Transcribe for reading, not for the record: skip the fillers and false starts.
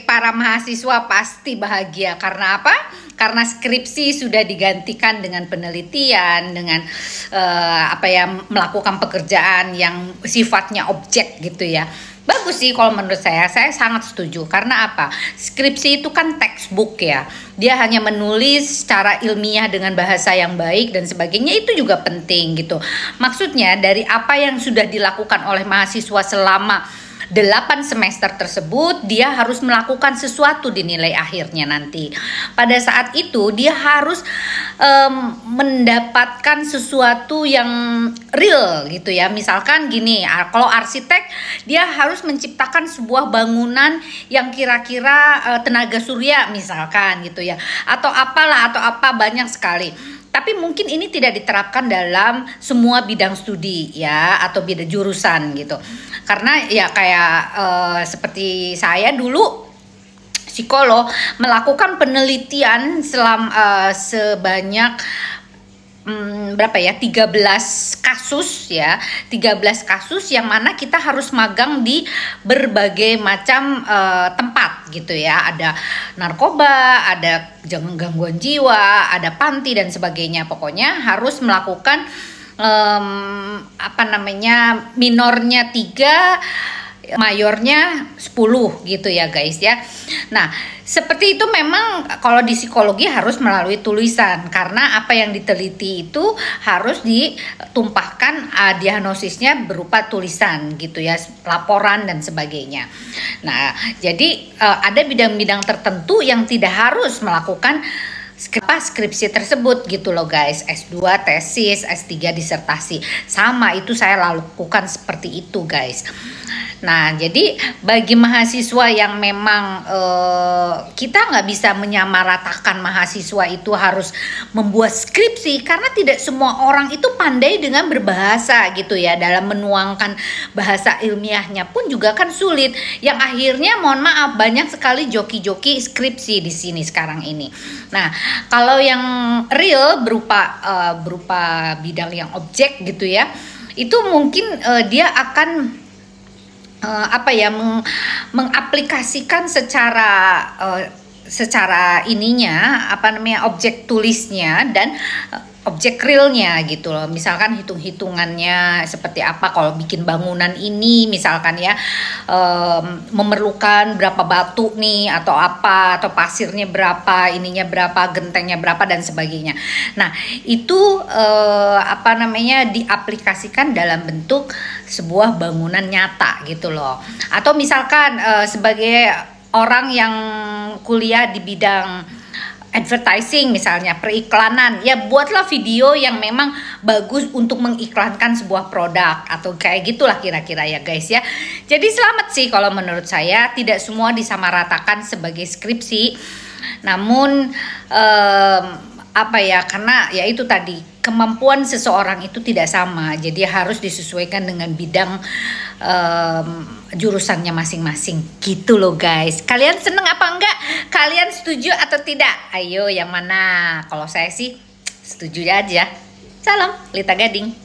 Para mahasiswa pasti bahagia karena apa? Karena skripsi sudah digantikan dengan penelitian, dengan melakukan pekerjaan yang sifatnya objek gitu ya. Bagus sih kalau menurut saya sangat setuju. Karena apa? Skripsi itu kan textbook ya. Dia hanya menulis secara ilmiah dengan bahasa yang baik dan sebagainya, itu juga penting gitu. Maksudnya dari apa yang sudah dilakukan oleh mahasiswa selama 8 semester tersebut, dia harus melakukan sesuatu di nilai akhirnya nanti. Pada saat itu dia harus mendapatkan sesuatu yang real gitu ya. Misalkan gini, kalau arsitek dia harus menciptakan sebuah bangunan yang kira-kira tenaga surya misalkan gitu ya. Atau apa banyak sekali. Tapi mungkin ini tidak diterapkan dalam semua bidang studi ya, atau bidang jurusan gitu. Karena ya kayak seperti saya dulu psikolog melakukan penelitian sebanyak 13 kasus ya, 13 kasus yang mana kita harus magang di berbagai macam tempat gitu ya. Ada narkoba, ada gangguan jiwa, ada panti dan sebagainya. Pokoknya harus melakukan minornya 3, mayornya 10 gitu ya guys ya. Nah, seperti itu memang kalau di psikologi harus melalui tulisan, karena apa yang diteliti itu harus ditumpahkan diagnosisnya berupa tulisan gitu ya, laporan dan sebagainya. Nah, jadi ada bidang-bidang tertentu yang tidak harus melakukan skripsi tersebut gitu loh guys. S2 tesis, S3 disertasi, sama itu saya lakukan seperti itu guys. Nah, jadi bagi mahasiswa yang memang kita nggak bisa menyamaratakan mahasiswa itu harus membuat skripsi, karena tidak semua orang itu pandai dengan berbahasa gitu ya. Dalam menuangkan bahasa ilmiahnya pun juga kan sulit. Yang akhirnya mohon maaf banyak sekali joki-joki skripsi di sini sekarang ini. Nah, kalau yang real berupa bidang yang objek gitu ya, itu mungkin dia akan mengaplikasikan secara objek tulisnya dan objek realnya gitu loh. Misalkan hitung-hitungannya seperti apa kalau bikin bangunan ini misalkan ya, memerlukan berapa batu nih atau atau pasirnya berapa, ininya berapa, gentengnya berapa dan sebagainya. Nah, itu diaplikasikan dalam bentuk sebuah bangunan nyata gitu loh. Atau misalkan sebagai orang yang kuliah di bidang advertising misalnya, periklanan, ya buatlah video yang memang bagus untuk mengiklankan sebuah produk atau kayak gitulah kira-kira ya guys ya. Jadi selamat sih kalau menurut saya, tidak semua disamaratakan sebagai skripsi. Namun karena ya itu tadi, kemampuan seseorang itu tidak sama, jadi harus disesuaikan dengan bidang jurusannya masing-masing gitu loh guys. Kalian seneng apa enggak? Kalian setuju atau tidak? Ayo yang mana? Kalau saya sih setuju aja. Salam Lita Gading.